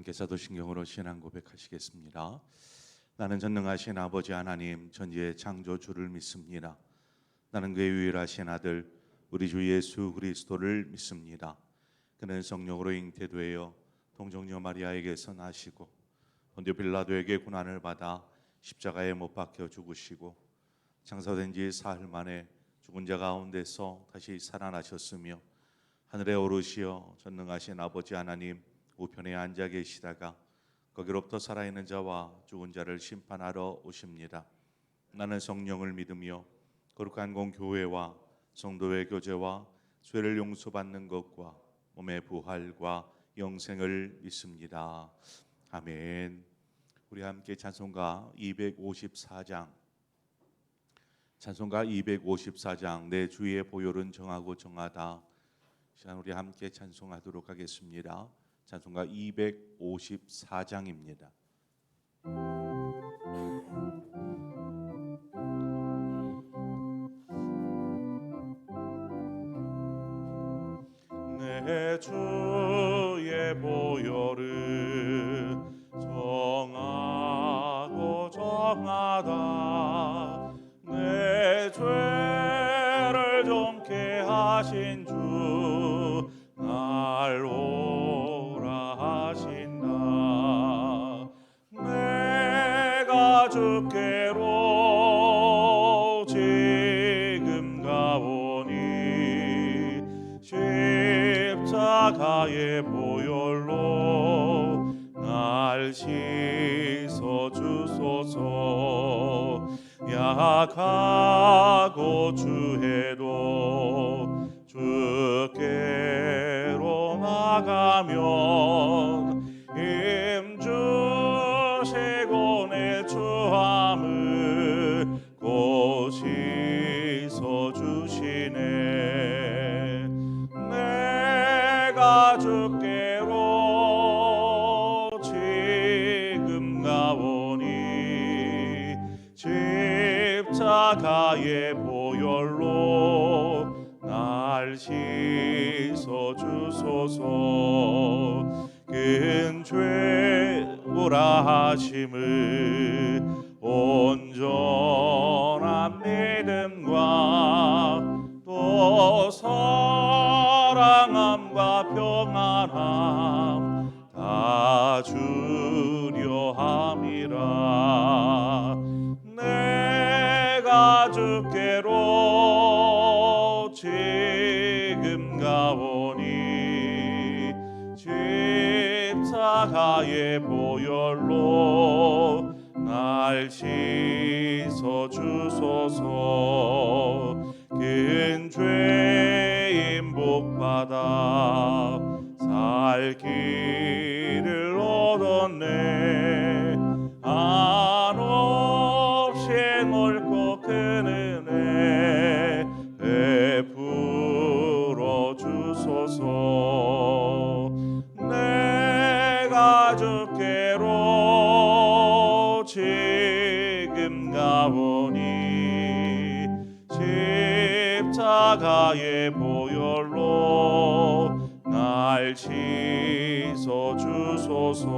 함께 사도신경으로 신앙 고백하시겠습니다. 나는 전능하신 아버지 하나님 전지의 창조주를 믿습니다. 나는 그의 유일하신 아들 우리 주 예수 그리스도를 믿습니다. 그는 성령으로 잉태되어 동정녀 마리아에게서 나시고 본디오 빌라도에게 고난을 받아 십자가에 못 박혀 죽으시고 장사된 지 사흘 만에 죽은 자 가운데서 다시 살아나셨으며 하늘에 오르시어 전능하신 아버지 하나님 우편에 앉아 계시다가 거기로부터 살아있는 자와 죽은 자를 심판하러 오십니다. 나는 성령을 믿으며 거룩한 공교회와 성도의 교제와 죄를 용서받는 것과 몸의 부활과 영생을 믿습니다. 아멘. 우리 함께 찬송가 254장 내 주의 보혈은 정하고 정하다. 시간 우리 함께 찬송하도록 하겠습니다. 찬송가 254장입니다. 내 주의 보혈은 정하고 정하다. 내 죄를 정케 하신 주 날 오라 하신다. 내가 주께로 지금 가오니 십자가의 보혈로 날 씻어 주소서. 약하고 주해도 주께로 나가면 힘주시고 내 추함을 곧 씻어 주시네. 내가 주께로 지금 가오니 십자가의 보혈로 날 씻어 주소서. 큰 죄오라 하심을 온전한 믿음과 또 사랑함과 평안함 다 주려 함이라. 내가 주께로 지금 가오니 십자가의 보혈로 날 씻어 주소서. 큰 죄인 복받아 살 길을 얻었네. 한없이 넓고 큰 은혜 베풀어 주소서. 내가 주께로 지금 가오니 십자가의 보혈로 날 씻어 주소서.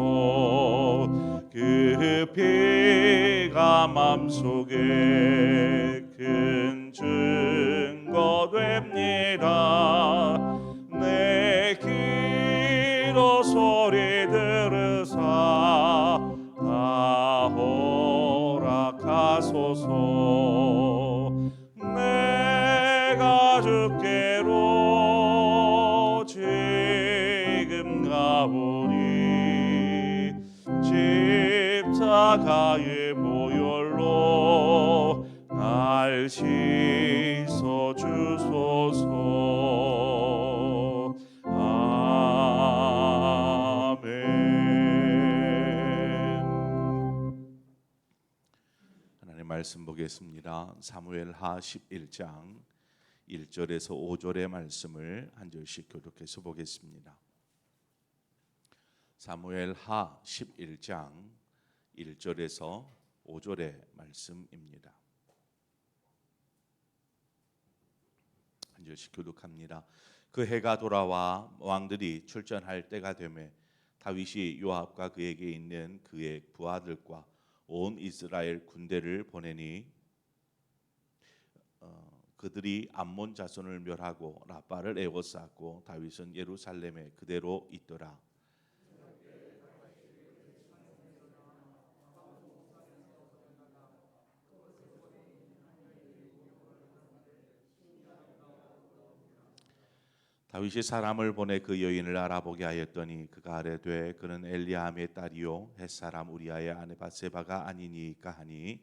그 피가 맘속에 큰 증거 됩니다. 내 기도 소리 들으사 다 허락하소서. 내가 주께로 지금 가오니 십자가의 보혈로 날 씻어 주소서. 아멘. 하나님의 말씀 보겠습니다. 사무엘하 11장 1절에서 5절의 말씀을 한 절씩 교독해서 보겠습니다. 사무엘하 11장 1절에서 5절의 말씀입니다. 한 절씩 교독합니다. 그 해가 돌아와 왕들이 출전할 때가 되매 다윗이 요압과 그에게 있는 그의 부하들과 온 이스라엘 군대를 보내니 그들이 암몬 자손을 멸하고 라빠를 에워쌌고 다윗은 예루살렘에 그대로 있더라. 다윗이 사람을 보내 그 여인을 알아보게 하였더니 그가 아뢰되 그는 엘리암의 딸이요 햇사람 우리아의 아내 바세바가 아니니까 하니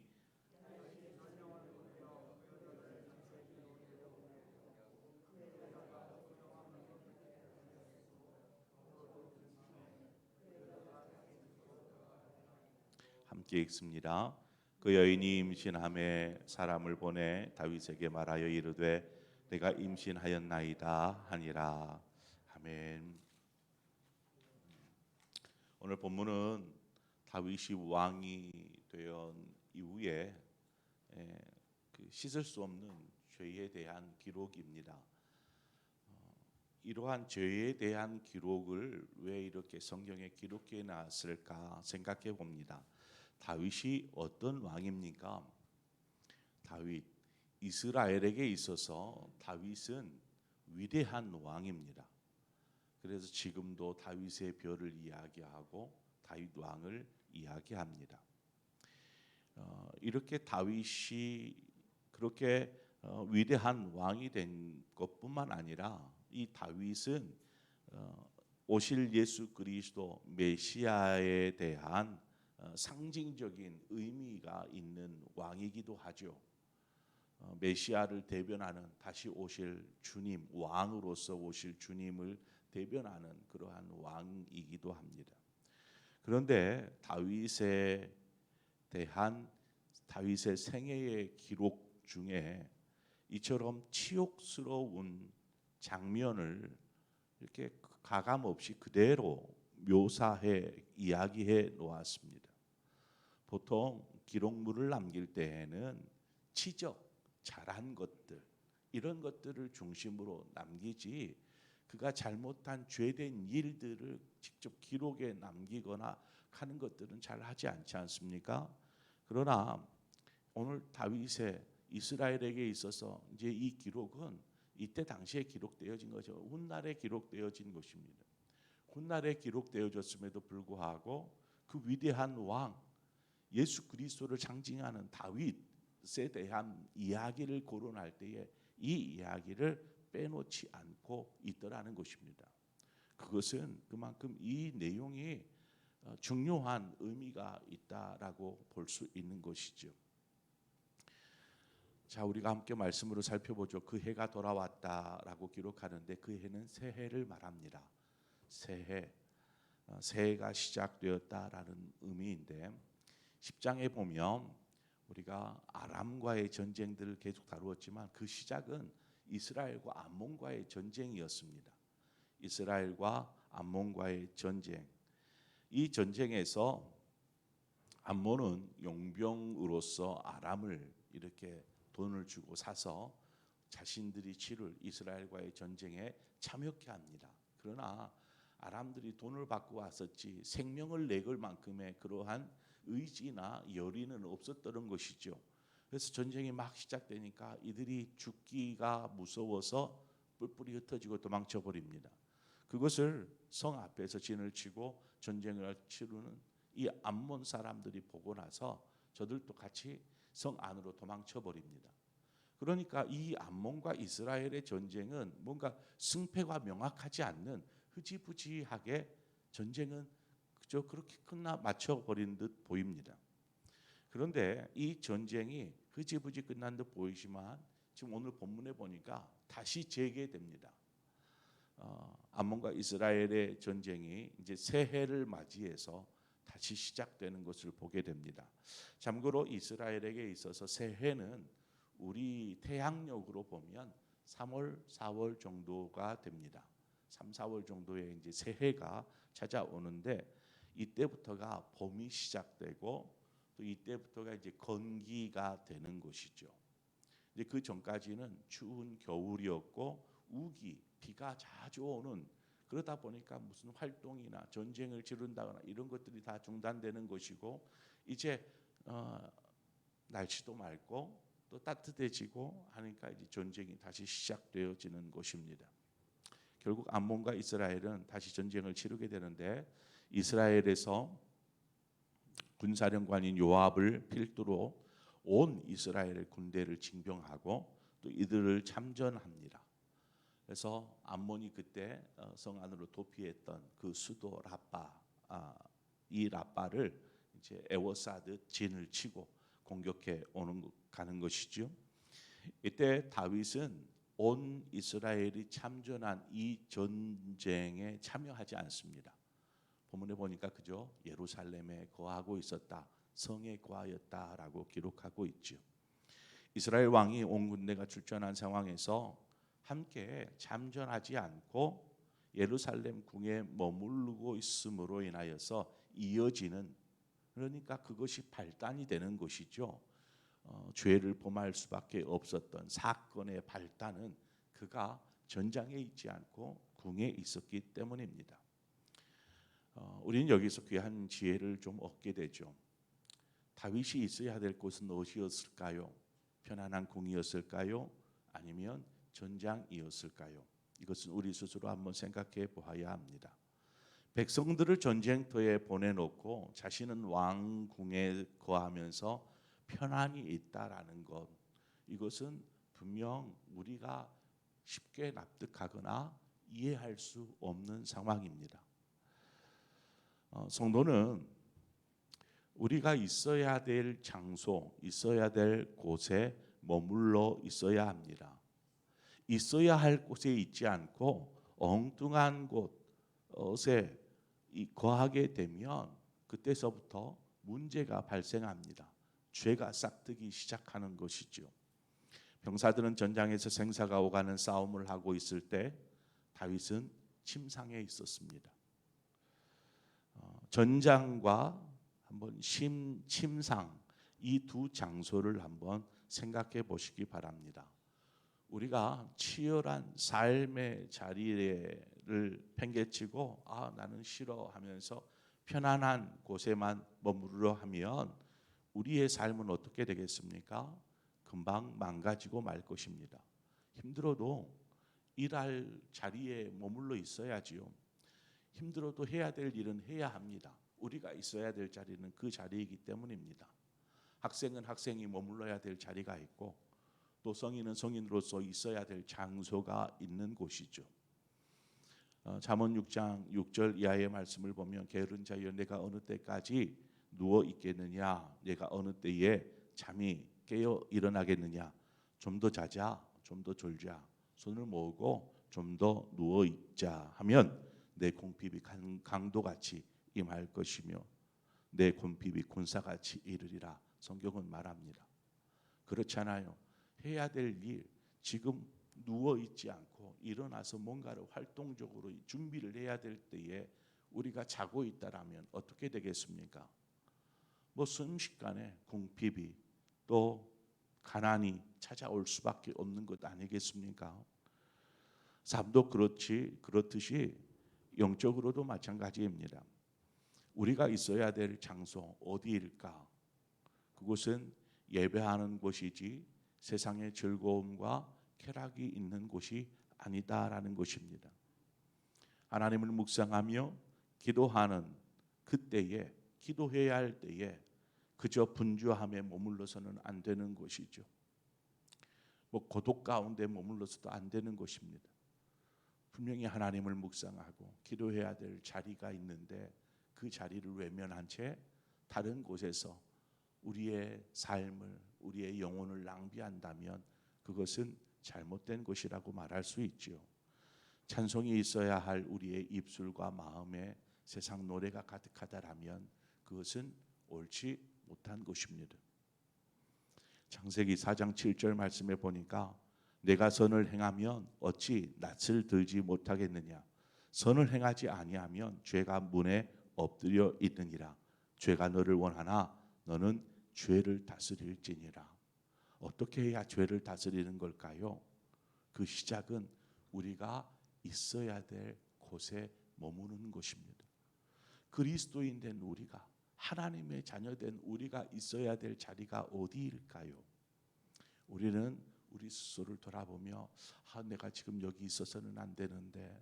함께 읽습니다. 그 여인이 임신함에 사람을 보내 다윗에게 말하여 이르되 내가 임신하였나이다 하니라. 아멘. 오늘 본문은 다윗이 왕이 된 이후에 그 씻을 수 없는 죄에 대한 기록입니다. 이러한 죄에 대한 기록을 왜 이렇게 성경에 기록해 놨을까 생각해 봅니다. 다윗이 어떤 왕입니까? 다윗, 이스라엘에게 있어서 다윗은 위대한 왕입니다. 그래서 지금도 다윗의 별을 이야기하고 다윗 왕을 이야기합니다. 이렇게 다윗이 그렇게 위대한 왕이 된 것뿐만 아니라 이 다윗은 오실 예수 그리스도 메시아에 대한 상징적인 의미가 있는 왕이기도 하죠. 메시아를 대변하는 다시 오실 주님, 왕으로서 오실 주님을 대변하는 그러한 왕이기도 합니다. 그런데 다윗에 대한 다윗의 생애의 기록 중에 이처럼 치욕스러운 장면을 이렇게 가감 없이 그대로 묘사해 이야기해 놓았습니다. 보통 기록물을 남길 때에는 치적, 잘한 것들 이런 것들을 중심으로 남기지 그가 잘못한 죄된 일들을 직접 기록에 남기거나 하는 것들은 잘 하지 않지 않습니까? 그러나 오늘 다윗의 이스라엘에게 있어서 이제 이 기록은 이때 당시에 기록되어진 거죠. 훗날에 기록되어진 것입니다. 훗날에 기록되어졌음에도 불구하고 그 위대한 왕 예수 그리스도를 상징하는 다윗에 대한 이야기를 거론할 때에 이 이야기를 빼놓지 않고 있더라는 것입니다. 그것은 그만큼 이 내용이 중요한 의미가 있다라고 볼 수 있는 것이죠. 자, 우리가 함께 말씀으로 살펴보죠. 그 해가 돌아왔다라고 기록하는데 그 해는 새해를 말합니다. 새해, 새해가 시작되었다라는 의미인데 10장에 보면 우리가 아람과의 전쟁들을 계속 다루었지만 그 시작은 이스라엘과 암몬과의 전쟁이었습니다. 이스라엘과 암몬과의 전쟁. 이 전쟁에서 암몬은 용병으로서 아람을 이렇게 돈을 주고 사서 자신들이 치를 이스라엘과의 전쟁에 참여케 합니다. 그러나 아람들이 돈을 받고 왔었지 생명을 내걸 만큼의 그러한 의지나 열의는 없었던 것이죠. 그래서 전쟁이 막 시작되니까 이들이 죽기가 무서워서 뿔뿔이 흩어지고 도망쳐 버립니다. 그것을 성 앞에서 진을 치고 전쟁을 치르는 이 암몬 사람들이 보고 나서 저들도 같이 성 안으로 도망쳐 버립니다. 그러니까 이 암몬과 이스라엘의 전쟁은 뭔가 승패가 명확하지 않는 흐지부지하게 전쟁은 그저 그렇게 끝나 맞춰 버린 듯 보입니다. 그런데 이 전쟁이 흐지부지 끝난 듯 보이지만 지금 오늘 본문에 보니까 다시 재개됩니다. 암몬과 이스라엘의 전쟁이 이제 새해를 맞이해서 다시 시작되는 것을 보게 됩니다. 참고로 이스라엘에게 있어서 새해는 우리 태양력으로 보면 3월, 4월 정도가 됩니다. 3, 4월 정도에 이제 새해가 찾아오는데 이때부터가 봄이 시작되고 또 이때부터가 이제 건기가 되는 것이죠. 이제 그 전까지는 추운 겨울이었고 우기, 비가 자주 오는 그러다 보니까 무슨 활동이나 전쟁을 치른다거나 이런 것들이 다 중단되는 것이고, 이제 날씨도 맑고 또 따뜻해지고 하니까 이제 전쟁이 다시 시작되어지는 것입니다. 결국 암몬과 이스라엘은 다시 전쟁을 치르게 되는데, 이스라엘에서 군사령관인 요압을 필두로 온 이스라엘의 군대를 징병하고 또 이들을 참전합니다. 그래서 암몬이 그때 성 안으로 도피했던 그 수도 라빠, 이 라빠를 이제 에워싸듯 진을 치고 공격해 가는 것이죠. 이때 다윗은 온 이스라엘이 참전한 이 전쟁에 참여하지 않습니다. 본문에 보니까 그저 예루살렘에 거하고 있었다, 성에 거하였다라고 기록하고 있죠. 이스라엘 왕이 온 군대가 출전한 상황에서 함께 참전하지 않고 예루살렘 궁에 머무르고 있음으로 인하여서 이어지는, 그러니까 그것이 발단이 되는 것이죠. 죄를 범할 수밖에 없었던 사건의 발단은 그가 전장에 있지 않고 궁에 있었기 때문입니다. 우리는 여기서 귀한 지혜를 좀 얻게 되죠. 다윗이 있어야 될 곳은 어디였을까요? 편안한 궁이었을까요? 아니면 전장이었을까요? 이것은 우리 스스로 한번 생각해 보아야 합니다. 백성들을 전쟁터에 보내놓고 자신은 왕궁에 거하면서 편안히 있다라는 것, 이것은 분명 우리가 쉽게 납득하거나 이해할 수 없는 상황입니다. 성도는 우리가 있어야 될 장소, 있어야 될 곳에 머물러 있어야 합니다. 있어야 할 곳에 있지 않고 엉뚱한 곳에 거하게 되면 그때서부터 문제가 발생합니다. 죄가 싹트기 시작하는 것이죠. 병사들은 전장에서 생사가 오가는 싸움을 하고 있을 때 다윗은 침상에 있었습니다. 전장과 한번 침상, 이 두 장소를 한번 생각해 보시기 바랍니다. 우리가 치열한 삶의 자리를 팽개치고 나는 싫어 하면서 편안한 곳에만 머무르려 하면 우리의 삶은 어떻게 되겠습니까? 금방 망가지고 말 것입니다. 힘들어도 일할 자리에 머물러 있어야지요. 힘들어도 해야 될 일은 해야 합니다. 우리가 있어야 될 자리는 그 자리이기 때문입니다. 학생은 학생이 머물러야 될 자리가 있고, 또 성인은 성인으로서 있어야 될 장소가 있는 곳이죠. 잠언 6장 6절 이하의 말씀을 보면, 게으른 자여 내가 어느 때까지 누워 있겠느냐, 내가 어느 때에 잠이 깨어 일어나겠느냐. 좀 더 자자, 좀 더 졸자, 손을 모으고 좀 더 누워 있자 하면 내 궁핍이 강도같이 임할 것이며 내 궁핍이 군사같이 이르리라. 성경은 말합니다. 그렇잖아요. 해야 될 일, 지금 누워 있지 않고 일어나서 뭔가를 활동적으로 준비를 해야 될 때에 우리가 자고 있다라면 어떻게 되겠습니까? 순식간에 궁핍이 또 가난이 찾아올 수밖에 없는 것 아니겠습니까? 삶도 그렇듯이 영적으로도 마찬가지입니다. 우리가 있어야 될 장소 어디일까? 그곳은 예배하는 곳이지 세상의 즐거움과 쾌락이 있는 곳이 아니다라는 것입니다. 하나님을 묵상하며 기도하는 그때에, 기도해야 할 때에 그저 분주함에 머물러서는 안 되는 것이죠. 고독 가운데 머물러서도 안 되는 것입니다. 분명히 하나님을 묵상하고 기도해야 될 자리가 있는데 그 자리를 외면한 채 다른 곳에서 우리의 삶을, 우리의 영혼을 낭비한다면 그것은 잘못된 것이라고 말할 수 있지요. 찬송이 있어야 할 우리의 입술과 마음에 세상 노래가 가득하다라면 그것은 옳지 못한 것입니다. 창세기 4장 7절 말씀에 보니까 내가 선을 행하면 어찌 낯을 들지 못하겠느냐, 선을 행하지 아니하면 죄가 문에 엎드려 있느니라. 죄가 너를 원하나 너는 죄를 다스릴지니라. 어떻게 해야 죄를 다스리는 걸까요? 그 시작은 우리가 있어야 될 곳에 머무는 것입니다. 그리스도인 된 우리가, 하나님의 자녀된 우리가 있어야 될 자리가 어디일까요? 우리는 우리 스스로를 돌아보며 내가 지금 여기 있어서는 안 되는데,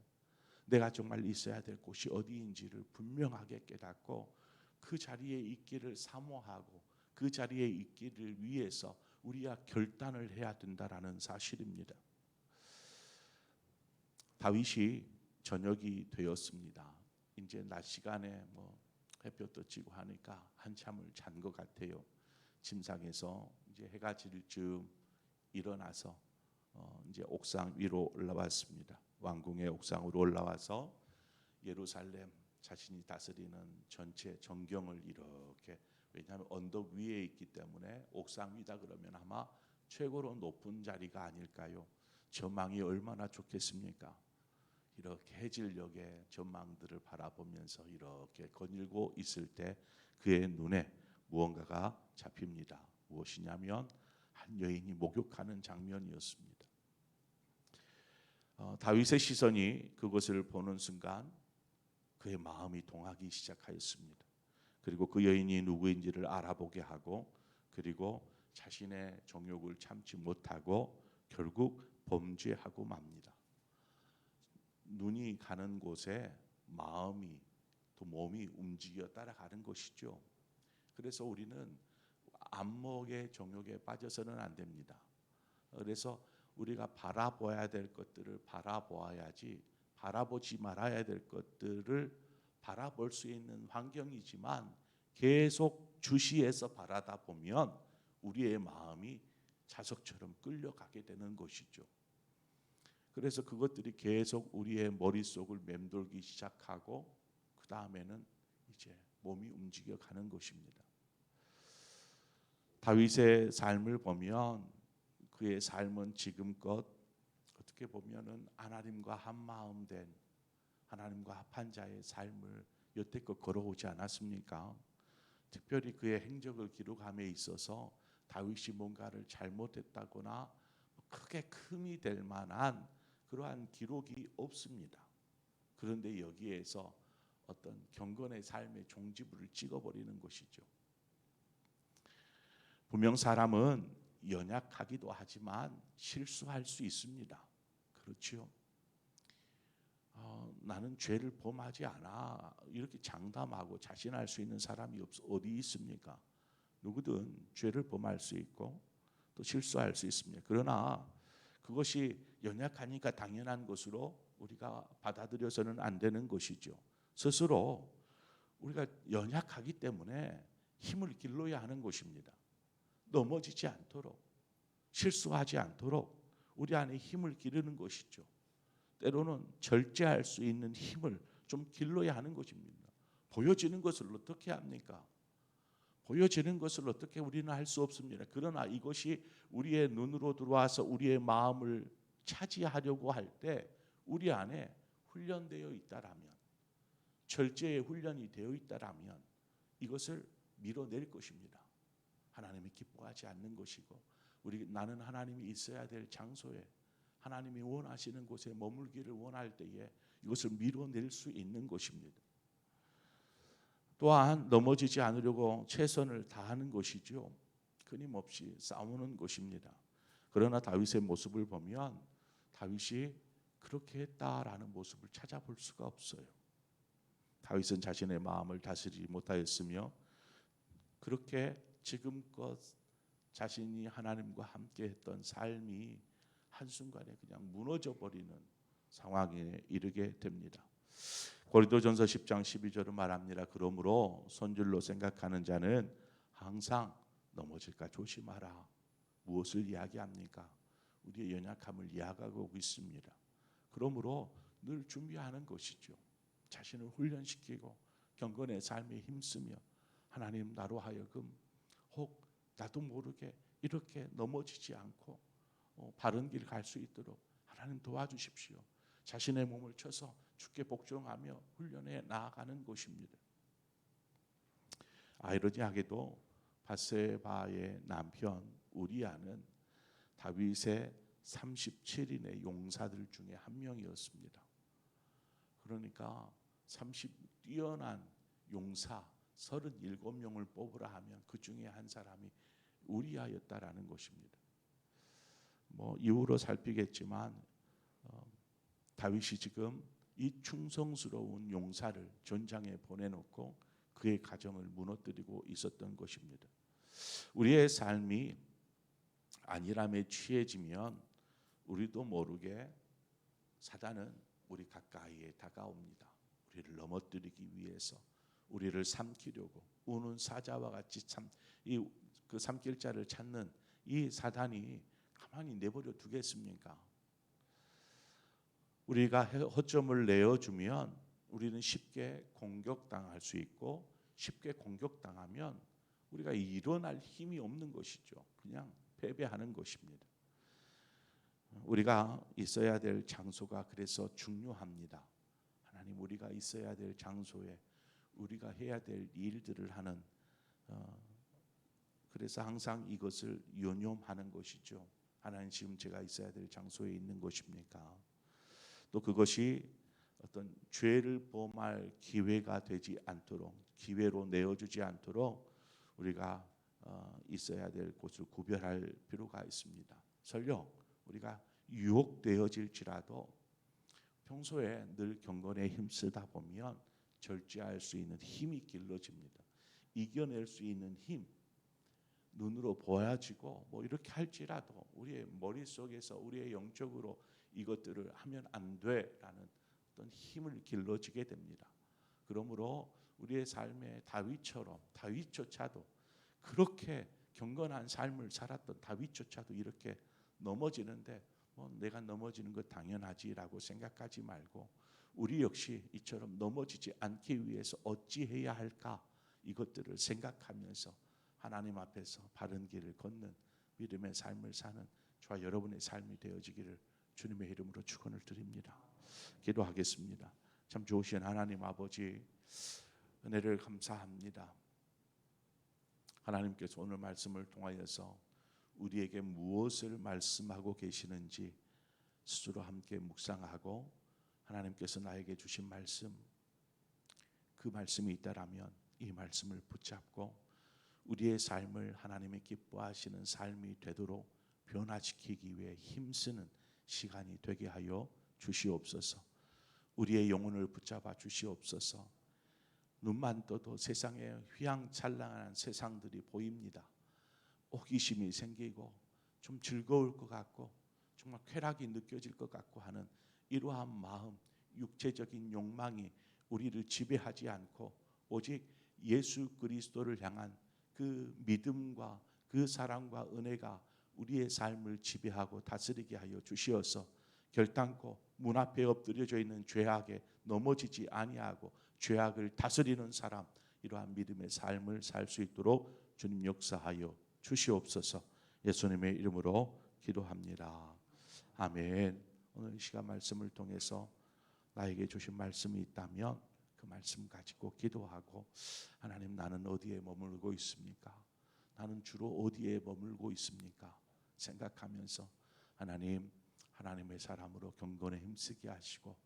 내가 정말 있어야 될 곳이 어디인지를 분명하게 깨닫고 그 자리에 있기를 사모하고 그 자리에 있기를 위해서 우리가 결단을 해야 된다라는 사실입니다. 다윗이 저녁이 되었습니다. 이제 낮 시간에 햇볕도 지고 하니까 한참을 잔 것 같아요. 침상에서 이제 해가 질 즈음 일어나서 이제 옥상 위로 올라왔습니다. 왕궁의 옥상으로 올라와서 예루살렘, 자신이 다스리는 전체 전경을 이렇게, 왜냐하면 언덕 위에 있기 때문에 옥상 위다 그러면 아마 최고로 높은 자리가 아닐까요? 전망이 얼마나 좋겠습니까? 이렇게 해질녘의 전망들을 바라보면서 이렇게 거닐고 있을 때 그의 눈에 무언가가 잡힙니다. 무엇이냐면 한 여인이 목욕하는 장면이었습니다. 다윗의 시선이 그것을 보는 순간 그의 마음이 동하기 시작하였습니다. 그리고 그 여인이 누구인지를 알아보게 하고, 그리고 자신의 정욕을 참지 못하고 결국 범죄하고 맙니다. 눈이 가는 곳에 마음이 또 몸이 움직여 따라가는 것이죠. 그래서 우리는 안목의 정욕에 빠져서는 안 됩니다. 그래서 우리가 바라봐야 될 것들을 바라보아야지, 바라보지 말아야 될 것들을 바라볼 수 있는 환경이지만 계속 주시해서 바라다 보면 우리의 마음이 자석처럼 끌려가게 되는 것이죠. 그래서 그것들이 계속 우리의 머릿속을 맴돌기 시작하고 그 다음에는 이제 몸이 움직여 가는 것입니다. 다윗의 삶을 보면 그의 삶은 지금껏 어떻게 보면은 하나님과 한 마음 된, 하나님과 합한 자의 삶을 여태껏 걸어오지 않았습니까? 특별히 그의 행적을 기록함에 있어서 다윗이 뭔가를 잘못했다거나 크게 흠이 될 만한 그러한 기록이 없습니다. 그런데 여기에서 어떤 경건의 삶의 종지부를 찍어버리는 것이죠. 분명 사람은 연약하기도 하지만 실수할 수 있습니다. 그렇죠? 나는 죄를 범하지 않아, 이렇게 장담하고 자신할 수 있는 사람이 어디 있습니까? 누구든 죄를 범할 수 있고 또 실수할 수 있습니다. 그러나 그것이 연약하니까 당연한 것으로 우리가 받아들여서는 안 되는 것이죠. 스스로 우리가 연약하기 때문에 힘을 길러야 하는 것입니다. 넘어지지 않도록, 실수하지 않도록 우리 안에 힘을 기르는 것이죠. 때로는 절제할 수 있는 힘을 좀 길러야 하는 것입니다. 보여지는 것을 어떻게 합니까? 보여지는 것을 어떻게 우리는 할 수 없습니다. 그러나 이것이 우리의 눈으로 들어와서 우리의 마음을 차지하려고 할 때 우리 안에 훈련되어 있다라면, 절제의 훈련이 되어 있다라면 이것을 밀어낼 것입니다. 하나님이 기뻐하지 않는 것이고, 나는 하나님이 있어야 될 장소에, 하나님이 원하시는 곳에 머물기를 원할 때에 이것을 밀어낼 수 있는 것입니다. 또한 넘어지지 않으려고 최선을 다하는 것이죠. 끊임없이 싸우는 것입니다. 그러나 다윗의 모습을 보면 다윗이 그렇게 했다라는 모습을 찾아볼 수가 없어요. 다윗은 자신의 마음을 다스리지 못하였으며 그렇게 지금껏 자신이 하나님과 함께 했던 삶이 한순간에 그냥 무너져 버리는 상황에 이르게 됩니다. 고린도전서 10장 12절은 말합니다. 그러므로 손줄로 생각하는 자는 항상 넘어질까 조심하라. 무엇을 이야기합니까? 우리의 연약함을 이야기하고 있습니다. 그러므로 늘 준비하는 것이죠. 자신을 훈련시키고 경건의 삶에 힘쓰며 하나님, 나로 하여금 혹 나도 모르게 이렇게 넘어지지 않고 바른 길 갈 수 있도록 하나님 도와주십시오. 자신의 몸을 쳐서 주께 복종하며 훈련해 나아가는 것입니다. 아이러니하게도 밧세바의 남편 우리아는 다윗의 37인의 용사들 중에 한 명이었습니다. 그러니까 30 뛰어난 용사 37명을 뽑으라 하면 그 중에 한 사람이 우리아였다라는 것입니다. 뭐 이후로 살피겠지만 다윗이 지금 이 충성스러운 용사를 전장에 보내놓고 그의 가정을 무너뜨리고 있었던 것입니다. 우리의 삶이 안일함에 취해지면 우리도 모르게 사단은 우리 가까이에 다가옵니다. 우리를 넘어뜨리기 위해서, 우리를 삼키려고. 우는 사자와 같이 그 삼킬 자를 찾는 이 사단이 가만히 내버려 두겠습니까? 우리가 허점을 내어주면 우리는 쉽게 공격당할 수 있고, 쉽게 공격당하면 우리가 일어날 힘이 없는 것이죠. 그냥 패배하는 것입니다. 우리가 있어야 될 장소가 그래서 중요합니다. 하나님, 우리가 있어야 될 장소에 우리가 해야 될 일들을 하는, 그래서 항상 이것을 연념하는 것이죠. 하나님, 지금 제가 있어야 될 장소에 있는 것입니까? 또 그것이 어떤 죄를 범할 기회가 되지 않도록, 기회로 내어주지 않도록 우리가 있어야 될 곳을 구별할 필요가 있습니다. 설령 우리가 유혹되어질지라도 평소에 늘 경건에 힘쓰다 보면 절제할 수 있는 힘이 길러집니다. 이겨낼 수 있는 힘, 눈으로 보여지고 뭐 이렇게 할지라도 우리의 머릿속에서 우리의 영적으로 이것들을 하면 안 돼라는 어떤 힘을 길러지게 됩니다. 그러므로 우리의 삶에 다윗처럼, 다윗조차도 그렇게 경건한 삶을 살았던 다윗조차도 이렇게 넘어지는데 뭐 내가 넘어지는 것 당연하지라고 생각하지 말고 우리 역시 이처럼 넘어지지 않기 위해서 어찌해야 할까, 이것들을 생각하면서 하나님 앞에서 바른 길을 걷는 믿음의 삶을 사는 저와 여러분의 삶이 되어지기를 주님의 이름으로 축원을 드립니다. 기도하겠습니다. 참 좋으신 하나님 아버지, 은혜를 감사합니다. 하나님께서 오늘 말씀을 통하여서 우리에게 무엇을 말씀하고 계시는지 스스로 함께 묵상하고, 하나님께서 나에게 주신 말씀, 그 말씀이 있다라면 이 말씀을 붙잡고 우리의 삶을 하나님의 기뻐하시는 삶이 되도록 변화시키기 위해 힘쓰는 시간이 되게 하여 주시옵소서. 우리의 영혼을 붙잡아 주시옵소서. 눈만 떠도 세상에 휘황찬란한 세상들이 보입니다. 호기심이 생기고 좀 즐거울 것 같고 정말 쾌락이 느껴질 것 같고 하는 이러한 마음, 육체적인 욕망이 우리를 지배하지 않고 오직 예수 그리스도를 향한 그 믿음과 그 사랑과 은혜가 우리의 삶을 지배하고 다스리게 하여 주시어서 결단코 문 앞에 엎드려져 있는 죄악에 넘어지지 아니하고 죄악을 다스리는 사람, 이러한 믿음의 삶을 살 수 있도록 주님 역사하여 주시옵소서. 예수님의 이름으로 기도합니다. 아멘. 오늘 이 시간 말씀을 통해서 나에게 주신 말씀이 있다면 그 말씀 가지고 기도하고, 하나님, 나는 어디에 머물고 있습니까? 나는 주로 어디에 머물고 있습니까? 생각하면서 하나님, 하나님의 사람으로 경건에 힘쓰게 하시고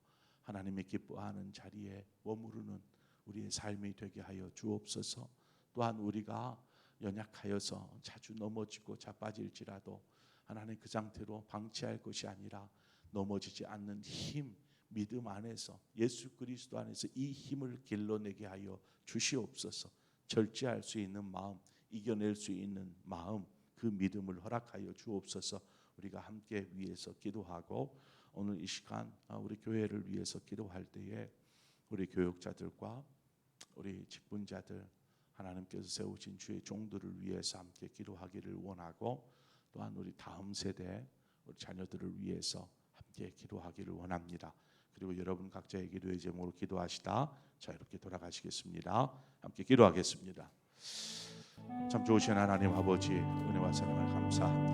하나님의 기뻐하는 자리에 머무르는 우리의 삶이 되게 하여 주옵소서. 또한 우리가 연약하여서 자주 넘어지고 자빠질지라도 하나님, 그 상태로 방치할 것이 아니라 넘어지지 않는 힘, 믿음 안에서, 예수 그리스도 안에서 이 힘을 길러내게 하여 주시옵소서. 절제할 수 있는 마음, 이겨낼 수 있는 마음, 그 믿음을 허락하여 주옵소서. 우리가 함께 위해서 기도하고, 오늘 이 시간 우리 교회를 위해서 기도할 때에 우리 교육자들과 우리 직분자들, 하나님께서 세우신 주의 종들을 위해서 함께 기도하기를 원하고, 또한 우리 다음 세대 우리 자녀들을 위해서 함께 기도하기를 원합니다. 그리고 여러분 각자의 기도의 제목으로 기도하시다 자 이렇게 돌아가시겠습니다. 함께 기도하겠습니다. 참 좋으신 하나님 아버지, 은혜와 사랑을 감사합니다.